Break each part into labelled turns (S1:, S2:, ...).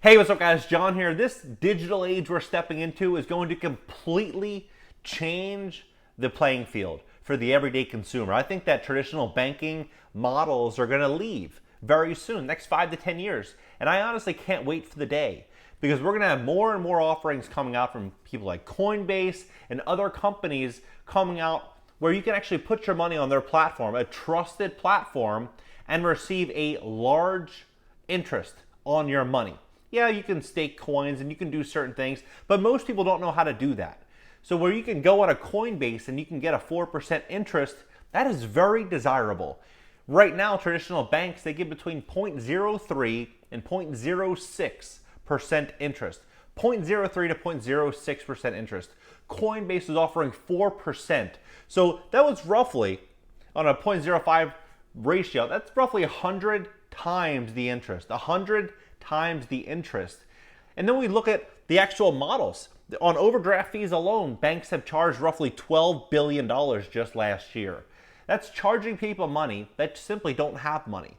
S1: Hey, what's up guys? John here. This digital age we're stepping into is going to completely change the playing field for the everyday consumer. I think that traditional banking models are going to leave very soon, next 5 to 10 years. And I honestly can't wait for the day because we're going to have more and more offerings coming out from people like Coinbase and other companies coming out where you can actually put your money on their platform, a trusted platform, and receive a large interest on your money. Yeah, you can stake coins and you can do certain things, but most people don't know how to do that. So where you can go on a Coinbase and you can get a 4% interest, that is very desirable. Right now, traditional banks, they give between 0.03 and 0.06% interest. 0.03 to 0.06% interest. Coinbase is offering 4%. So that was roughly, on a 0.05 ratio, that's roughly 100 times the interest. 100 times the interest. And then we look at the actual models. On overdraft fees alone, banks have charged roughly $12 billion just last year. That's charging people money that simply don't have money.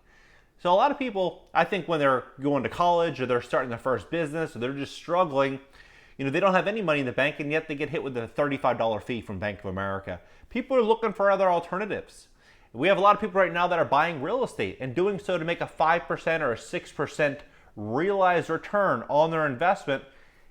S1: So a lot of people, I think when they're going to college or they're starting their first business or they're just struggling, they don't have any money in the bank and yet they get hit with a $35 fee from Bank of America. People are looking for other alternatives. We have a lot of people right now that are buying real estate and doing so to make a 5% or a 6% realized return on their investment.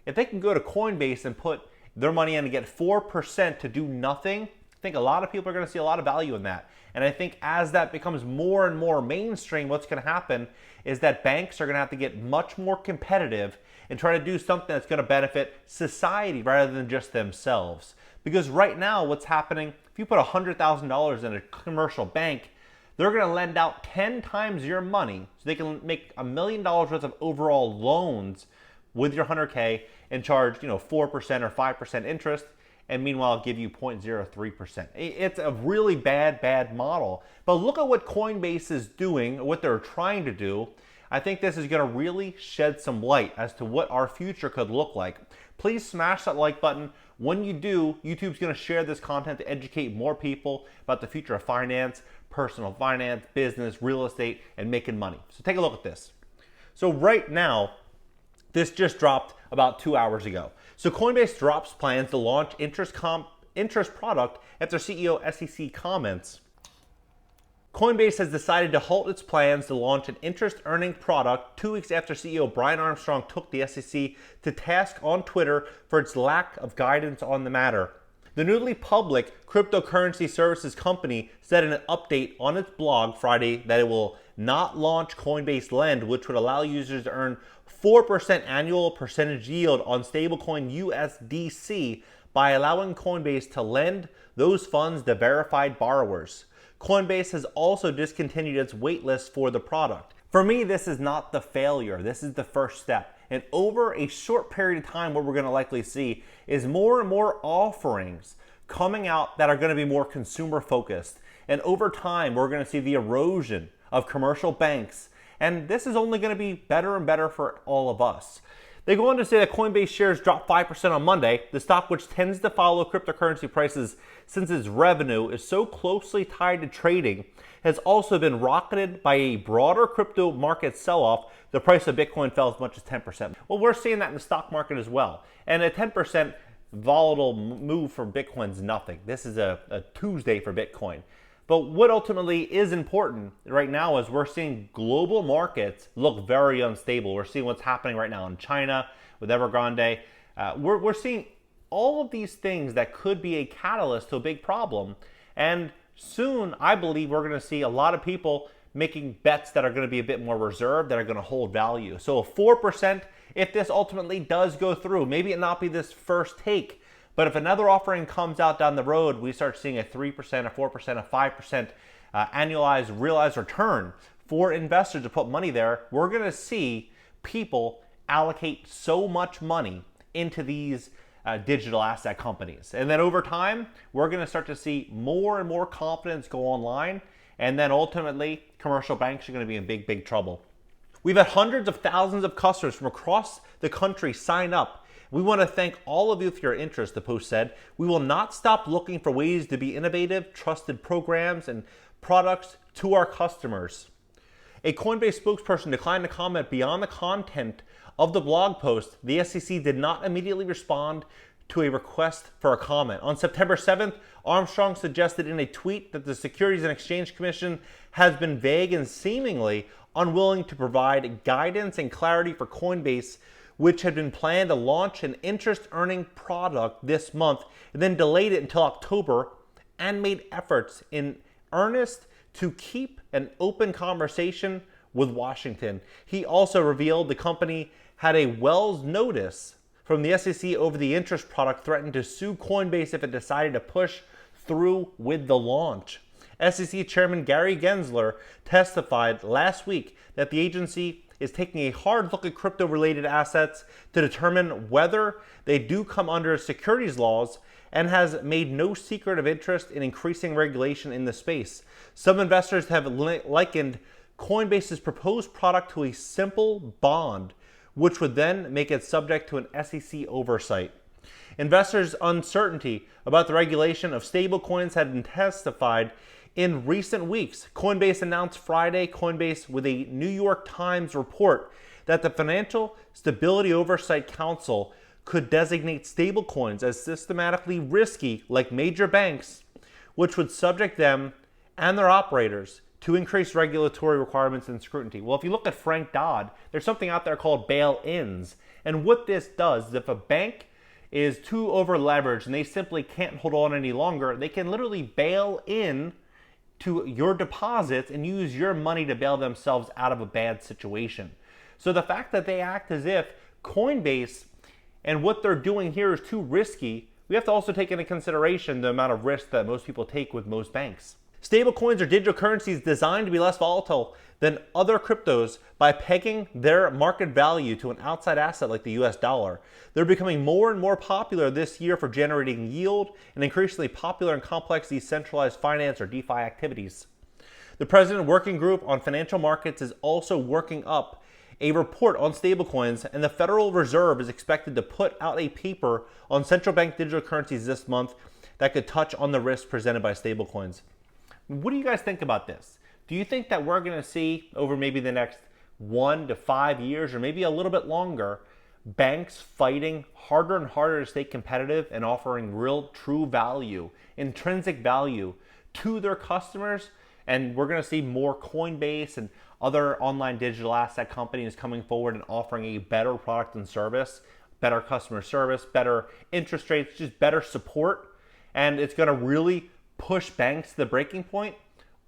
S1: If they can go to Coinbase and put their money in and get 4% to do nothing, I think a lot of people are going to see a lot of value in that. And I think as that becomes more and more mainstream, what's going to happen is that banks are going to have to get much more competitive and try to do something that's going to benefit society rather than just themselves. Because right now, what's happening, if you put $100,000 in a commercial bank, they're going to lend out 10 times your money so they can make $1 million worth of overall loans with your 100K and charge 4% or 5% interest, and meanwhile give you 0.03%. It's a really bad model. But look at what Coinbase is doing, what they're trying to do. I think this is going to really shed some light as to what our future could look like. Please smash that like button. When you do, YouTube's going to share this content to educate more people about the future of finance, personal finance, business, real estate, and making money. So take a look at this. So right now, this just dropped about 2 hours ago. So Coinbase drops plans to launch interest product after CEO SEC comments. Coinbase has decided to halt its plans to launch an interest-earning product 2 weeks after CEO Brian Armstrong took the SEC to task on Twitter for its lack of guidance on the matter. The newly public cryptocurrency services company said in an update on its blog Friday that it will not launch Coinbase Lend, which would allow users to earn 4% annual percentage yield on stablecoin USDC by allowing Coinbase to lend those funds to verified borrowers. Coinbase has also discontinued its waitlist for the product. For me, this is not the failure. This is the first step. And over a short period of time, what we're going to likely see is more and more offerings coming out that are going to be more consumer focused. And over time, we're going to see the erosion of commercial banks. And this is only going to be better and better for all of us. They go on to say that Coinbase shares dropped 5% on Monday. The stock, which tends to follow cryptocurrency prices since its revenue is so closely tied to trading, has also been rocketed by a broader crypto market sell-off. The price of Bitcoin fell as much as 10%. Well, we're seeing that in the stock market as well. And a 10% volatile move for Bitcoin is nothing. This is a Tuesday for Bitcoin. But what ultimately is important right now is we're seeing global markets look very unstable. We're seeing what's happening right now in China with Evergrande. We're seeing all of these things that could be a catalyst to a big problem. And soon, I believe we're going to see a lot of people making bets that are going to be a bit more reserved, that are going to hold value. So a 4%, if this ultimately does go through, maybe it not be this first take, but if another offering comes out down the road, we start seeing a 3%, a 4%, a 5% annualized realized return for investors to put money there, we're going to see people allocate so much money into these digital asset companies. And then over time, we're going to start to see more and more confidence go online. And then ultimately, commercial banks are going to be in big trouble. We've had hundreds of thousands of customers from across the country sign up. We want to thank all of you for your interest, the post said. We will not stop looking for ways to be innovative, trusted programs and products to our customers. A Coinbase spokesperson declined to comment beyond the content of the blog post, the SEC did not immediately respond to a request for a comment. On September 7th, Armstrong suggested in a tweet that the Securities and Exchange Commission has been vague and seemingly unwilling to provide guidance and clarity for Coinbase, which had been planned to launch an interest-earning product this month and then delayed it until October, and made efforts in earnest to keep an open conversation with Washington. He also revealed the company had a Wells notice from the SEC over the interest product, threatened to sue Coinbase if it decided to push through with the launch. SEC Chairman Gary Gensler testified last week that the agency is taking a hard look at crypto-related assets to determine whether they do come under securities laws, and has made no secret of interest in increasing regulation in the space. Some investors have likened Coinbase's proposed product to a simple bond, which would then make it subject to an SEC oversight. Investors' uncertainty about the regulation of stablecoins had intensified in recent weeks. Coinbase announced Friday, Coinbase with a New York Times report, that the Financial Stability Oversight Council could designate stablecoins as systematically risky like major banks, which would subject them and their operators to increased regulatory requirements and scrutiny. Well, if you look at Frank Dodd, there's something out there called bail-ins. And what this does is if a bank is too over-leveraged and they simply can't hold on any longer, they can literally bail in to your deposits and use your money to bail themselves out of a bad situation. So the fact that they act as if Coinbase and what they're doing here is too risky, we have to also take into consideration the amount of risk that most people take with most banks. Stablecoins are digital currencies designed to be less volatile than other cryptos by pegging their market value to an outside asset like the US dollar. They're becoming more and more popular this year for generating yield, and increasingly popular in complex decentralized finance or DeFi activities. The President Working Group on Financial Markets is also working up a report on stablecoins, and the Federal Reserve is expected to put out a paper on central bank digital currencies this month that could touch on the risks presented by stablecoins. What do you guys think about this? Do you think that we're going to see over maybe the next 1 to 5 years, or maybe a little bit longer, banks fighting harder and harder to stay competitive and offering real true value, intrinsic value to their customers? And we're going to see more Coinbase and other online digital asset companies coming forward and offering a better product and service, better customer service, better interest rates, just better support. And it's going to really push banks to the breaking point?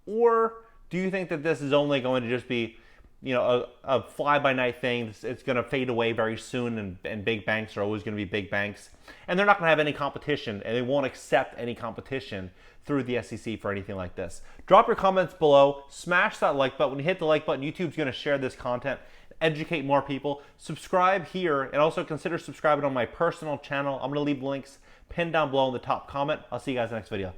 S1: Or do you think that this is only going to just be, a fly-by-night thing? It's going to fade away very soon, and big banks are always going to be big banks, and they're not going to have any competition, and they won't accept any competition through the SEC for anything like this. Drop your comments below, smash that like button. When you hit the like button, YouTube's going to share this content, educate more people. Subscribe here, and also consider subscribing on my personal channel. I'm going to leave links pinned down below in the top comment. I'll see you guys in the next video.